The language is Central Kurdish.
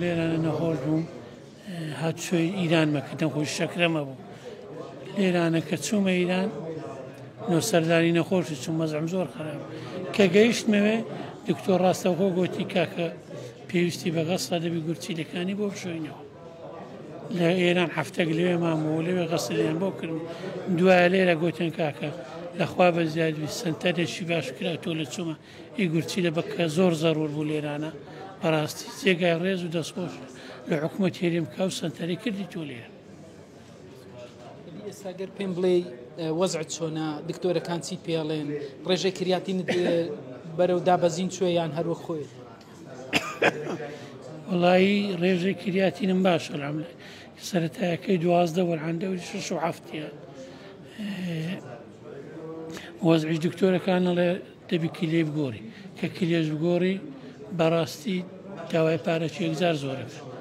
لێرانە نەخۆش بووم هاتووی ئیران مەکردم خۆش شەکرەمە بوو لێرانە کە چوومە ئیران نۆسەرداری نەخۆش چوم مەزەم زۆر خراپ کە گەیشتمەوێ دکتۆر ڕاستەوخۆ گوتی کاکە پێویستی بە غەسڵە دەبی گورچیلەکانی بۆ بشۆینەوە لە ئێران هەفتەک لەوێ مامەوە لەوێ غەسڵیان بۆ کردم دوایە لێرە گوتن کاکە لەخوا بە زیادوی سنتەرێکی باش کرا تۆ لە چوومە ئی گورچیلە بکە زۆر زەرور بوو لێرانە بەڕاستی جێگای ڕێز و دەستخۆش لە حکوومەت هێریم کا و سنتەری کردی تۆ لێرە ئێستاگەر پێم بڵێ وەزعت چۆنە دکتۆرەکان چی پێڵێن ڕێژەی کریاتینت بەرەو دابەزین چوێ یان هەروە خۆی وڵایی ڕێژەی کریاتینم باشە لەم سەرەتایەکەی 12 وەرهەندە و 6 و 7 وەزعی دکتۆرەکانەڵێ دەبی کلێ بگۆڕی کە کلێش بگۆڕی بەڕاستی داوای پارەی 1000 زۆرەکە